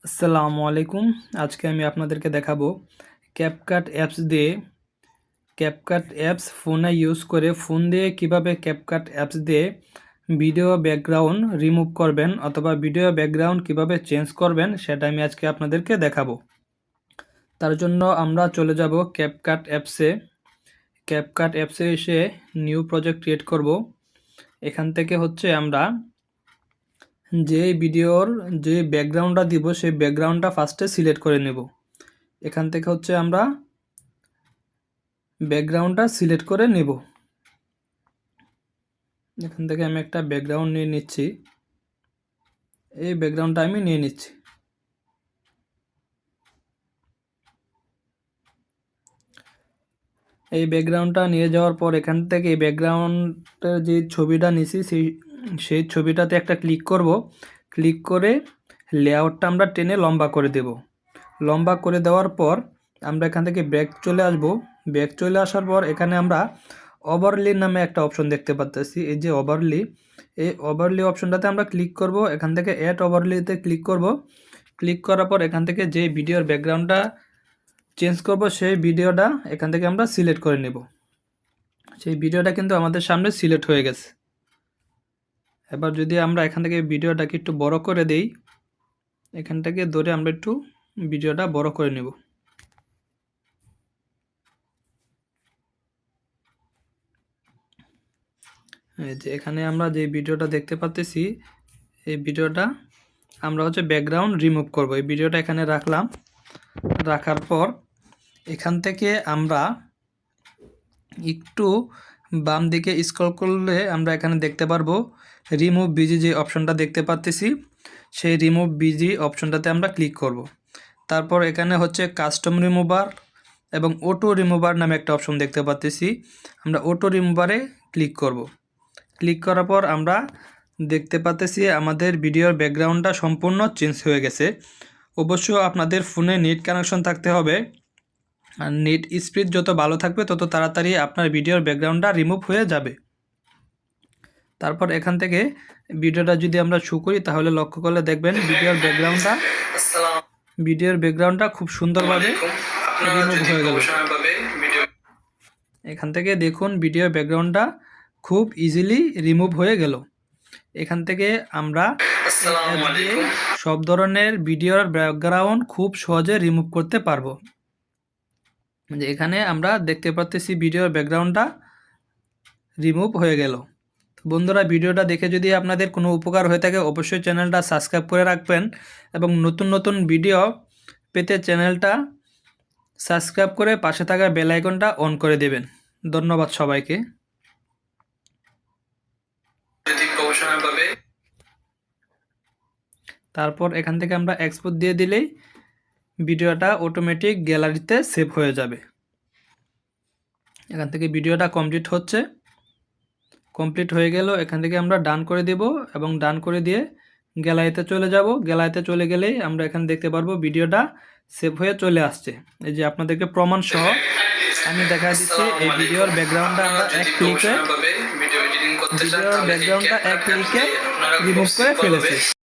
আসসালামু আলাইকুম। আজকে আমি আপনাদেরকে দেখাবো ক্যাপকাট অ্যাপস দিয়ে ক্যাপকাট অ্যাপস ফোনে ইউজ করে ফোন দিয়ে কিভাবে ক্যাপকাট অ্যাপস দিয়ে ভিডিও ব্যাকগ্রাউন্ড রিমুভ করবেন অথবা ভিডিও ব্যাকগ্রাউন্ড কিভাবে চেঞ্জ করবেন সেটা আমি আজকে আপনাদেরকে দেখাবো। তার জন্য আমরা চলে যাব ক্যাপকাট অ্যাপসে। ক্যাপকাট অ্যাপসে এসে নিউ প্রজেক্ট ক্রিয়েট করব। এখান থেকে আমরা যে ভিডিওর যে ব্যাকগ্রাউন্ডটা দিব সেই ব্যাকগ্রাউন্ডটা ফার্স্টে সিলেক্ট করে নেব। এখান থেকে আমরা ব্যাকগ্রাউন্ডটা সিলেক্ট করে নেব। এখান থেকে আমি একটা ব্যাকগ্রাউন্ড নিয়ে নিচ্ছি। এই ব্যাকগ্রাউন্ডটা আমি নিয়ে নিচ্ছি। এই ব্যাকগ্রাউন্ডটা নিয়ে যাওয়ার পর এখান থেকে এই ব্যাকগ্রাউন্ডের যে ছবিটা নিছি সেই ছবিটাতে একটা ক্লিক করব। ক্লিক করে লেআউটটা আমরা টেনে লম্বা করে দেব। লম্বা করে দেওয়ার পর আমরা এখান থেকে ব্যাক চলে আসব। ব্যাক চলে আসার পর এখানে আমরা ওভারলি নামে একটা অপশন দেখতে পাচ্ছি। এই যে ওভারলি, এই ওভারলি অপশনটাতে আমরা ক্লিক করব। এখান থেকে অ্যাড ওভারলিতে ক্লিক করব। ক্লিক করার পর এখান থেকে যে ভিডিওর ব্যাকগ্রাউন্ডটা চেঞ্জ করব সেই ভিডিওটা এখান থেকে আমরা সিলেক্ট করে নেব। সেই ভিডিওটা কিন্তু আমাদের সামনে সিলেক্ট হয়ে গেছে। এবার যদি আমরা এখান থেকে ভিডিওটাকে একটু বড় করে দেই, এখান থেকে ধরে আমরা একটু ভিডিওটা বড় করে নেব। এই যে এখানে আমরা যে ভিডিওটা দেখতে পাচ্ছি, এই ভিডিওটা আমরা ব্যাকগ্রাউন্ড রিমুভ করব। এই ভিডিওটা এখানে রাখলাম। রাখার পর এখান থেকে আমরা একটু বাম দিকে স্ক্রল করলে আমরা এখানে দেখতে পারবো রিমুভ বিজি যে অপশনটা দেখতে পাচ্ছি, সেই রিমুভ বিজি অপশনটাতে আমরা ক্লিক করব। তারপর এখানে কাস্টম রিমুভার এবং অটো রিমুভার নামে একটা অপশন দেখতে পাচ্ছি। আমরা অটো রিমুভারে ক্লিক করব। ক্লিক করার পর আমরা দেখতে পাচ্ছি আমাদের ভিডিওর ব্যাকগ্রাউন্ডটা সম্পূর্ণ চেঞ্জ হয়ে গেছে। অবশ্য আপনাদের ফোনে নেট কানেকশন থাকতে হবে, আর নেট স্পিড যত ভালো থাকবে তত তাড়াতাড়ি আপনার ভিডিওর ব্যাকগ্রাউন্ডটা রিমুভ হয়ে যাবে। তারপর এখান থেকে ভিডিওটা যদি আমরা শো করি তাহলে লক্ষ্য করলে দেখবেন ভিডিওর ব্যাকগ্রাউন্ডটা খুব সুন্দরভাবে রিমুভ হয়ে গেল। এখান থেকে দেখুন ভিডিওর ব্যাকগ্রাউন্ডটা খুব ইজিলি রিমুভ হয়ে গেল। এখান থেকে আমরা সব ধরনের ভিডিওর ব্যাকগ্রাউন্ড খুব সহজে রিমুভ করতে পারবো। যে এখানে আমরা দেখতে পাচ্ছি ভিডিওর ব্যাকগ্রাউন্ডটা রিমুভ হয়ে গেল। বন্ধুরা, ভিডিওটা দেখে যদি আপনাদের কোনো উপকার হয়ে থাকে অবশ্যই চ্যানেলটা সাবস্ক্রাইব করে রাখবেন এবং নতুন নতুন ভিডিও পেতে চ্যানেলটা সাবস্ক্রাইব করে পাশে থাকা বেল আইকনটা অন করে দেবেন। ধন্যবাদ সবাইকে। তারপর এখান থেকে আমরা এক্সপোর্ট দিয়ে দিলেই ভিডিওটা অটোমেটিক গ্যালারিতে সেভ হয়ে যাবে। এখান থেকে ভিডিওটা কমপ্লিট হয়ে গেল। এখান থেকে আমরা ডান করে দেব এবং ডান করে দিয়ে গ্যালারিতে চলে যাব। গ্যালারিতে চলে গেলেই আমরা এখানে দেখতে পারবো ভিডিওটা সেভ হয়ে চলে আসছে। এই যে আপনাদেরকে প্রমাণ সহ আমি দেখা দিচ্ছি এই ভিডিওর ব্যাকগ্রাউন্ডটা আমরা এক ক্লিকে রিমুভ করে ফেলেছি।